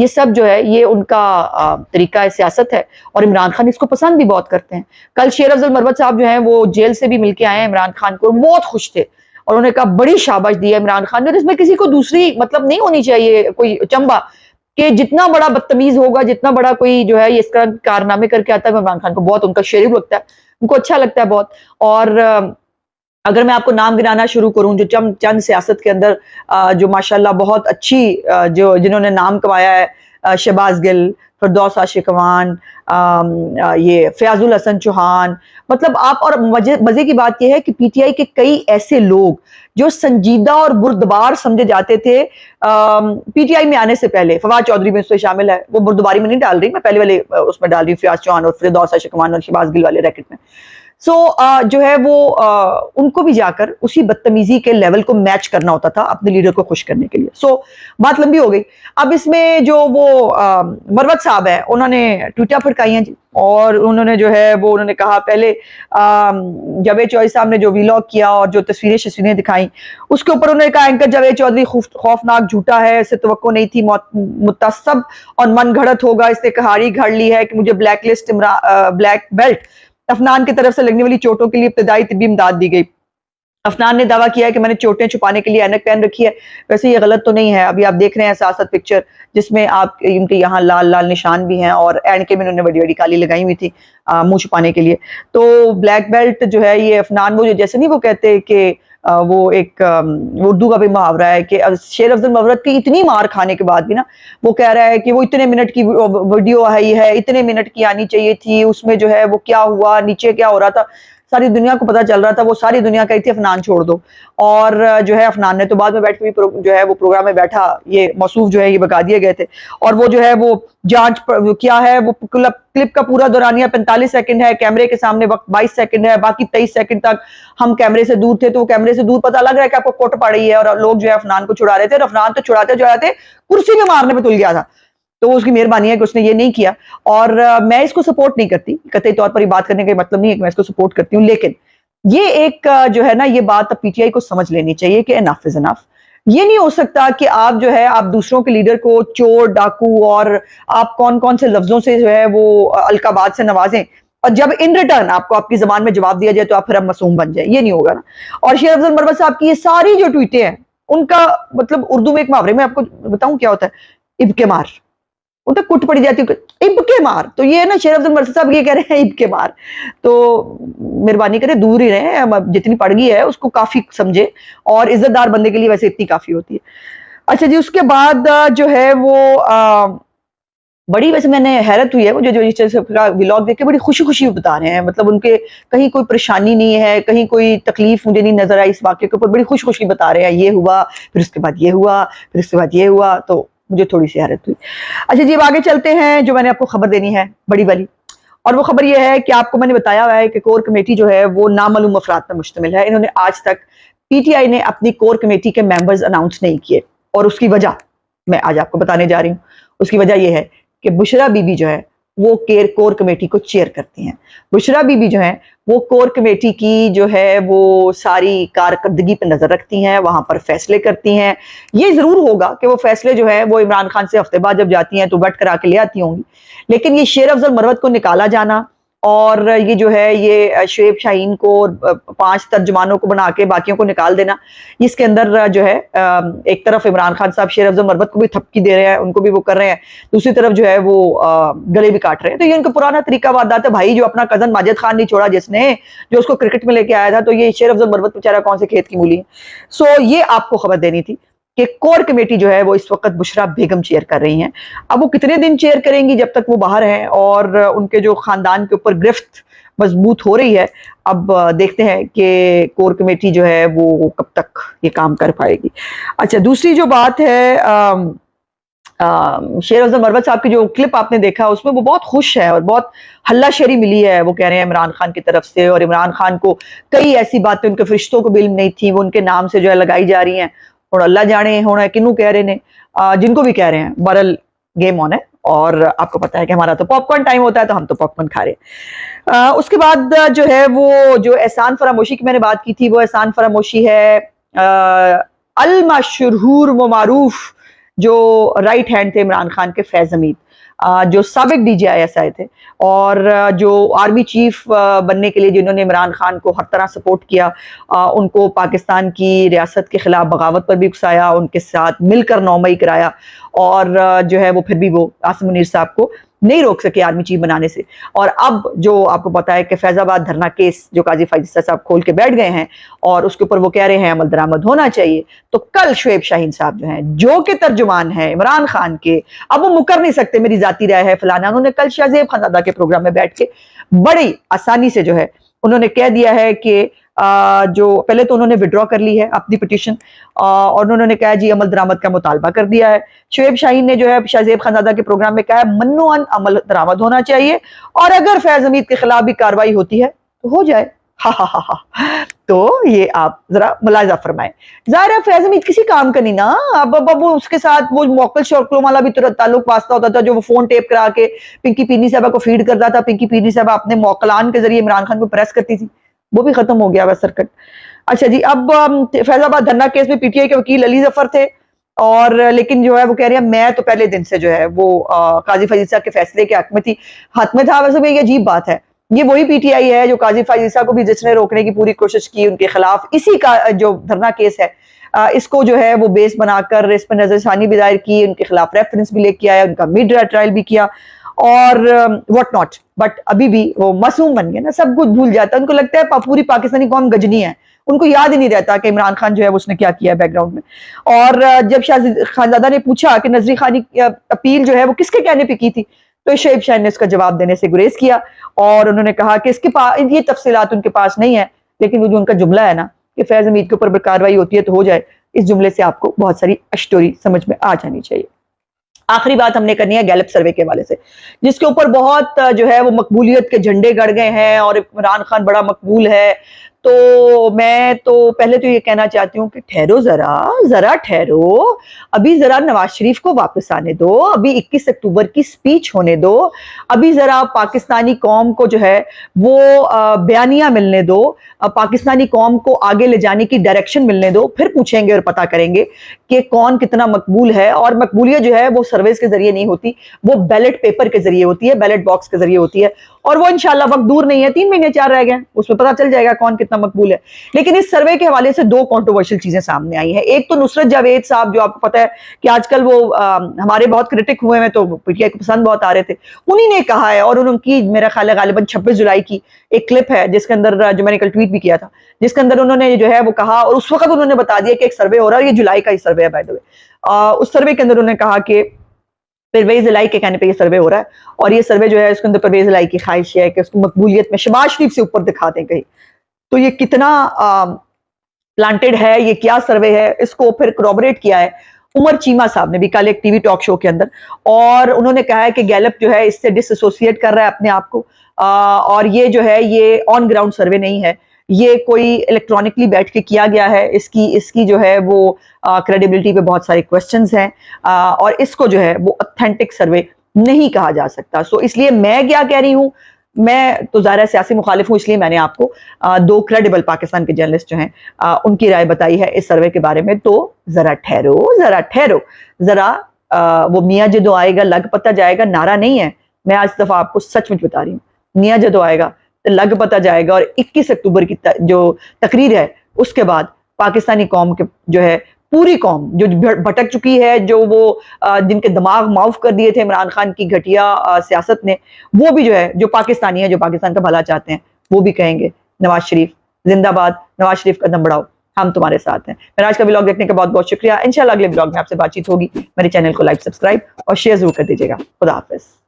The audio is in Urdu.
یہ سب جو ہے یہ ان کا طریقہ سیاست ہے، اور عمران خان اس کو پسند بھی بہت کرتے ہیں۔ کل شیر افضل مروت صاحب جو ہیں وہ جیل سے بھی مل کے آئے ہیں عمران خان کو، بہت خوش تھے، اور انہوں نے کہا بڑی شاباش دی ہے عمران خان نے، اور اس میں کسی کو دوسری مطلب نہیں ہونی چاہیے کوئی چمبا، کہ جتنا بڑا بدتمیز ہوگا، جتنا بڑا کوئی جو ہے اس کا کارنامے کر کے آتا ہے، عمران خان کو بہت ان کا شریف لگتا ہے، ان کو اچھا لگتا ہے بہت۔ اور اگر میں آپ کو نام گنانا شروع کروں جو چند سیاست کے اندر جو ماشاءاللہ بہت اچھی جو جنہوں نے نام کمایا ہے، شہباز گل، فردوس عاشقوان، یہ فیاض الحسن چوہان، مطلب آپ، اور مزے کی بات یہ ہے کہ پی ٹی آئی کے کئی ایسے لوگ جو سنجیدہ اور بردبار سمجھے جاتے تھے پی ٹی آئی میں آنے سے پہلے، فواد چودھری میں اس میں شامل ہے، وہ بردباری میں نہیں ڈال رہی، میں پہلے والے اس میں ڈال رہی ہوں، فیاض چوہان اور فردوس عاشقوان اور شہباز گل والے ریکٹ میں۔ سو جو ہے وہ ان کو بھی جا کر اسی بدتمیزی کے لیول کو میچ کرنا ہوتا تھا اپنے لیڈر کو خوش کرنے کے لیے۔ سو بات لمبی ہو گئی، اب اس میں جو وہ مروت صاحب ہے انہوں نے ٹویٹاں پھڑکائی ہیں جی، اور انہوں نے جو ہے وہ انہوں نے کہا پہلے جاوید چودھری صاحب نے جو ویلاگ کیا اور جو تصویریں دکھائیں اس کے اوپر انہوں نے کہا اینکر جاوید چودھری خوفناک جھوٹا ہے، اسے توقع نہیں تھی متعصب اور من گھڑت ہوگا، اس نے کہانی گھڑ لی ہے کہ مجھے بلیک بیلٹ افنان کی طرف سے لگنے والی چوٹوں کے لیے ابتدائی طبی امداد دی گئی۔ افنان نے دعویٰ کیا ہے کہ میں نے چوٹیں چھپانے کے لیے اینک پہن رکھی ہے، ویسے یہ غلط تو نہیں ہے، ابھی آپ دیکھ رہے ہیں ساتھ ساتھ پکچر جس میں آپ ان کے یہاں لال لال نشان بھی ہیں، اور اینکیں میں انہوں نے بڑی بڑی کالی لگائی ہوئی تھی منہ چھپانے کے لیے۔ تو بلیک بیلٹ جو ہے یہ افنان، وہ جو جیسے نہیں وہ کہتے کہ وہ ایک اردو کا بھی محاورہ ہے کہ شیر افضل مروت کی اتنی مار کھانے کے بعد بھی نا وہ کہہ رہا ہے کہ وہ اتنے منٹ کی ویڈیو ہے اتنے منٹ کی آنی چاہیے تھی، اس میں جو ہے وہ کیا ہوا، نیچے کیا ہو رہا تھا، ساری دنیا کو پتا چل رہا تھا، وہ ساری دنیا کہتی تھی افنان چھوڑ دو، اور جو ہے افنان نے تو بعد میں بیٹھ کے جو ہے وہ پروگرام میں بیٹھا، یہ موصوف جو ہے یہ بتا دیے گئے تھے، اور وہ جو ہے وہ جانچ کیا ہے، وہ کلپ کا پورا دورانیہ 45 سیکنڈ ہے، کیمرے کے سامنے وقت 22 سیکنڈ ہے، باقی 23 سیکنڈ تک ہم کیمرے سے دور تھے، تو وہ کیمرے سے دور پتہ لگ رہا ہے کہ آپ کو کوٹ پڑ رہی ہے، اور لوگ جو ہے افنان کو چھڑا رہے تھے، اور افنان تو چھڑاتے کرسی میں مارنے پہ تل گیا تھا، تو وہ اس کی مہربانی ہے کہ اس نے یہ نہیں کیا، اور میں اس کو سپورٹ نہیں کرتی، قطعی طور پر یہ بات کرنے کا مطلب نہیں ہے کہ میں اس کو سپورٹ کرتی ہوں، لیکن یہ ایک جو ہے نا یہ بات اب پی ٹی آئی کو سمجھ لینی چاہیے کہ انف از انف۔ یہ نہیں ہو سکتا کہ آپ جو ہے آپ دوسروں کے لیڈر کو چور ڈاکو اور آپ کون سے لفظوں سے جو ہے وہ القابات سے نوازیں، اور جب ان ریٹرن آپ کو آپ کی زبان میں جواب دیا جائے تو آپ پھر معصوم بن جائیں، یہ نہیں ہوگا نا۔ اور شیر افضل مروت صاحب کی یہ ساری جو ٹویٹیں ہیں ان کا مطلب اردو میں ایک محاورے میں آپ کو بتاؤں کیا ہوتا ہے، اب کے مار، وہ تو کٹ پڑی جاتی ہے، اب کے مار، تو یہ نا شیر افضل مروت صاحب یہ کہہ رہے ہیں اب کے مار، تو مہربانی کرے دور ہی رہیں، جتنی پڑ گئی ہے اس کو کافی سمجھے، اور عزت دار بندے کے لیے ویسے اتنی کافی ہوتی ہے۔ اچھا جی، اس کے بعد جو ہے وہ بڑی ویسے میں نے حیرت ہوئی ہے، وہ جو ولاگ دیکھ کے بڑی خوشی بتا رہے ہیں، مطلب ان کے کہیں کوئی پریشانی نہیں ہے، کہیں کوئی تکلیف مجھے نہیں نظر آئی اس واقعے کے اوپر، بڑی خوشی بتا رہے ہیں، یہ ہوا پھر اس کے بعد یہ ہوا پھر اس کے بعد یہ ہوا، تو مجھے تھوڑی سی حیرت ہوئی۔ اچھا جی، اب آگے چلتے ہیں، جو میں نے آپ کو خبر دینی ہے بڑی والی، اور وہ خبر یہ ہے کہ آپ کو میں نے بتایا ہوا ہے کہ کور کمیٹی جو ہے وہ نامعلوم افراد پر مشتمل ہے، انہوں نے آج تک پی ٹی آئی نے اپنی کور کمیٹی کے ممبرز اناؤنس نہیں کیے، اور اس کی وجہ میں آج آپ کو بتانے جا رہی ہوں۔ اس کی وجہ یہ ہے کہ بشرا بی بی جو ہے وہ کور کمیٹی کو چیئر کرتی ہیں، بشرا بی بی جو ہیں وہ کور کمیٹی کی جو ہے وہ ساری کارکردگی پہ نظر رکھتی ہیں، وہاں پر فیصلے کرتی ہیں۔ یہ ضرور ہوگا کہ وہ فیصلے جو ہے وہ عمران خان سے ہفتے بعد جب جاتی ہیں تو وٹ کرا کے لے آتی ہوں گی، لیکن یہ شیر افضل مروت کو نکالا جانا، اور یہ جو ہے یہ شعیب شاہین کو 5 ترجمانوں کو بنا کے باقیوں کو نکال دینا، اس کے اندر جو ہے ایک طرف عمران خان صاحب شیر افضل مروت کو بھی تھپکی دے رہے ہیں، ان کو بھی وہ کر رہے ہیں، دوسری طرف جو ہے وہ گلے بھی کاٹ رہے ہیں، تو یہ ان کا پرانا طریقہ واردات ہے بھائی، جو اپنا کزن ماجد خان نہیں چھوڑا جس نے، جو اس کو کرکٹ میں لے کے آیا تھا، تو یہ شیر افضل مروت بیچارہ کون سے کھیت کی مولی ہے۔ سو یہ آپ کو خبر دینی تھی کہ کور کمیٹی جو ہے وہ اس وقت بشرا بیگم چیئر کر رہی ہیں، اب وہ کتنے دن چیئر کریں گی جب تک وہ باہر ہیں، اور ان کے جو خاندان کے اوپر گرفت مضبوط ہو رہی ہے، اب دیکھتے ہیں کہ کور کمیٹی جو ہے وہ کب تک یہ کام کر پائے گی۔ اچھا، دوسری جو بات ہے، شیر افضل مروت صاحب کی جو کلپ آپ نے دیکھا اس میں وہ بہت خوش ہے اور بہت ہلہ شیری ملی ہے، وہ کہہ رہے ہیں عمران خان کی طرف سے، اور عمران خان کو کئی ایسی باتیں ان کے فرشتوں کو بھی علم نہیں تھی، وہ ان کے نام سے جو ہے لگائی جا رہی ہیں، اور اللہ جانے ہونا کنوں کہہ رہے ہیں، جن کو بھی کہہ رہے ہیں، بہرحال گیم آن ہے، اور آپ کو پتا ہے کہ ہمارا تو پاپ کارن ٹائم ہوتا ہے تو ہم تو پاپ کارن کھا رہے ہیں۔ اس کے بعد جو ہے وہ جو احسان فراموشی کی میں نے بات کی تھی، وہ احسان فراموشی ہے المشہور و معروف جو رائٹ ہینڈ تھے عمران خان کے فیض حمید, جو سابق DGI تھے اور جو آرمی چیف بننے کے لیے جنہوں نے عمران خان کو ہر طرح سپورٹ کیا, ان کو پاکستان کی ریاست کے خلاف بغاوت پر بھی اکسایا, ان کے ساتھ مل کر 9 مئی کرایا, اور جو ہے وہ پھر بھی وہ عاصم منیر صاحب کو نہیں روک سکے آرمی چیف بنانے سے. اور اب جو آپ کو پتا ہے کہ فیض آباد دھرنا کیس جو قاضی فائز عیسیٰ صاحب کھول کے بیٹھ گئے ہیں اور اس کے اوپر وہ کہہ رہے ہیں عمل درآمد ہونا چاہیے, تو کل شعیب شاہین صاحب جو ہیں, جو کہ ترجمان ہیں عمران خان کے, اب وہ مکر نہیں سکتے میری ذاتی رائے ہے فلانا, انہوں نے کل شاہ زیب خانزادہ کے پروگرام میں بیٹھ کے بڑی آسانی سے جو ہے انہوں نے کہہ دیا ہے کہ جو پہلے تو انہوں نے وڈرا کر لی ہے اپنی پٹیشن, اور انہوں نے کہا جی عمل درآمد کا مطالبہ کر دیا ہے. شعیب شاہین نے جو ہے شاہ زیب خانزادہ کے پروگرام میں کہا ہے منوعاً عمل درآمد ہونا چاہیے, اور اگر فیض حمید کے خلاف بھی کاروائی ہوتی ہے تو ہو جائے. تو یہ آپ ذرا ملاحظہ فرمائیں. ظاہر ہے فیض حمید کسی کام کا نہیں نا, اب اس کے ساتھ وہ موکل شوکلوں والا بھی تعلق واسطہ ہوتا تھا, جو وہ فون ٹیپ کرا کے پنکی پینی صاحبہ کو فیڈ کرتا تھا, پنکی پینی صاحبہ اپنے موکلان کے ذریعے عمران خان کو پریس کرتی تھی, وہ بھی ختم ہو گیا وہ سرکٹ. اچھا جی, اب فیض آباد دھرنا کیس میں PTI کے وکیل علی ظفر تھے, اور لیکن جو ہے وہ کہہ رہے ہیں میں تو پہلے دن سے جو ہے وہ قاضی فائز عیسیٰ کے فیصلے کے حق میں تھی, حق میں تھا. ویسے بھی یہ عجیب بات ہے, یہ وہی PTI ہے جو قاضی فائز عیسیٰ کو بھی جس نے روکنے کی پوری کوشش کی ان کے خلاف, اسی کا جو دھرنا کیس ہے اس کو جو ہے وہ بیس بنا کر اس پر نظر ثانی بھی دائر کی, ان کے خلاف ریفرنس بھی لے کے آیا, ان کا میڈ ٹرائل بھی کیا اور واٹ ناٹ. بٹ ابھی بھی وہ معصوم بن گئے نا, سب کچھ بھول جاتا ہے, ان کو لگتا ہے پوری پاکستانی قوم گجنی ہے, ان کو یاد ہی نہیں رہتا کہ عمران خان جو ہے اس نے کیا کیا بیک گراؤنڈ میں. اور جب شاہ خانزادہ نے پوچھا کہ نظری خانی اپیل جو ہے وہ کس کے کہنے پہ کی تھی, تو شعیب شاہین نے اس کا جواب دینے سے گریز کیا, اور انہوں نے کہا کہ اس کے پاس یہ تفصیلات ان کے پاس نہیں ہے, لیکن وہ جو ان کا جملہ ہے نا کہ فیض حمید کے اوپر کاروائی ہوتی ہے تو ہو جائے, اس جملے سے آپ کو بہت ساری اسٹوری سمجھ میں آ جانی چاہیے. آخری بات ہم نے کرنی ہے گیلپ سروے کے حوالے سے, جس کے اوپر بہت جو ہے وہ مقبولیت کے جھنڈے گڑ گئے ہیں اور عمران خان بڑا مقبول ہے. تو میں تو پہلے تو یہ کہنا چاہتی ہوں کہ ٹھہرو, ذرا ٹھہرو, ابھی ذرا نواز شریف کو واپس آنے دو, ابھی 21 اکتوبر کی سپیچ ہونے دو, ابھی ذرا پاکستانی قوم کو جو ہے وہ بیانیہ ملنے دو, پاکستانی قوم کو آگے لے جانے کی ڈائریکشن ملنے دو, پھر پوچھیں گے اور پتہ کریں گے کہ کون کتنا مقبول ہے. اور مقبولیت جو ہے وہ سرویز کے ذریعے نہیں ہوتی, وہ بیلٹ پیپر کے ذریعے ہوتی ہے, بیلٹ باکس کے ذریعے ہوتی ہے, اور وہ انشاءاللہ وقت دور نہیں ہے, 3 مہینے 4 رہ گئے, اس میں پتہ چل جائے گا کون کتنا مقبول ہے. لیکن اس سروے کے حوالے سے 2 کنٹروورشل چیزیں سامنے آئی ہیں. ایک تو نصرت جاوید صاحب, جو آپ کو پتہ ہے کہ آج کل وہ ہمارے بہت کرٹک ہوئے ہیں, تو PTI کو پسند بہت آ رہے تھے, انہی نے کہا ہے, اور انہوں کی میرا خیال ہے غالباً 26 جولائی کی ایک کلپ ہے جس کے اندر, جو میں نے کل ٹویٹ بھی کیا تھا, جس کے اندر انہوں نے جو ہے وہ کہا, اور اس وقت انہوں نے بتا دیا کہ ایک سروے ہو رہا ہے, یہ جولائی کا ہی سروے ہے بائی دی وے. اس سروے کے اندر انہوں نے کہا کہ پرویز الہی کے کہنے پہ یہ سروے ہو رہا ہے, اور یہ سروے جو ہے اس کے اندر پرویز الہی کی خواہش ہے کہ اس کو مقبولیت میں شہباز شریف سے اوپر دکھا دیں کہیں. تو یہ کتنا پلانٹڈ ہے, یہ کیا سروے ہے, اس کو پھر کروبریٹ کیا ہے عمر چیمہ صاحب نے بھی کل ایک ٹی وی ٹاک شو کے اندر, اور انہوں نے کہا ہے کہ گیلپ جو ہے اس سے ڈس ایسوسیٹ کر رہا ہے اپنے آپ کو, اور یہ جو ہے یہ آن گراؤنڈ سروے نہیں ہے, یہ کوئی الیکٹرانکلی بیٹھ کے کیا گیا ہے, اس کی جو ہے وہ کریڈیبلٹی پہ بہت سارے کوسچنز ہیں, اور اس کو جو ہے وہ اتھینٹک سروے نہیں کہا جا سکتا. سو اس لیے میں کیا کہہ رہی ہوں, میں تو ظاہر سیاسی مخالف ہوں, اس لیے میں نے آپ کو 2 کریڈیبل پاکستان کے جرنلسٹ جو ہیں ان کی رائے بتائی ہے اس سروے کے بارے میں. تو ذرا ٹھہرو, ذرا وہ میاں جدو آئے گا لگ پتہ جائے گا نعرہ نہیں ہے, میں آج دفعہ آپ کو سچ مچ بتا رہی ہوں, میاں جدو آئے گا لگ پتہ جائے گا, اور 21 اکتوبر کی جو تقریر ہے اس کے بعد پاکستانی قوم کے جو ہے پوری قوم جو بھٹک چکی ہے, جو وہ جن کے دماغ معاف کر دیے تھے عمران خان کی گھٹیا سیاست نے, وہ بھی جو ہے جو پاکستانی ہیں, جو پاکستان کا بھلا چاہتے ہیں, وہ بھی کہیں گے نواز شریف زندہ باد, نواز شریف قدم بڑھاؤ, ہم تمہارے ساتھ ہیں. میرا آج کا ولاگ دیکھنے کا بہت بہت شکریہ. انشاءاللہ اگلے ولاگ میں آپ سے بات چیت ہوگی. میرے چینل کو لائک, سبسکرائب اور شیئر ضرور کر دیجیے گا. خدا حافظ.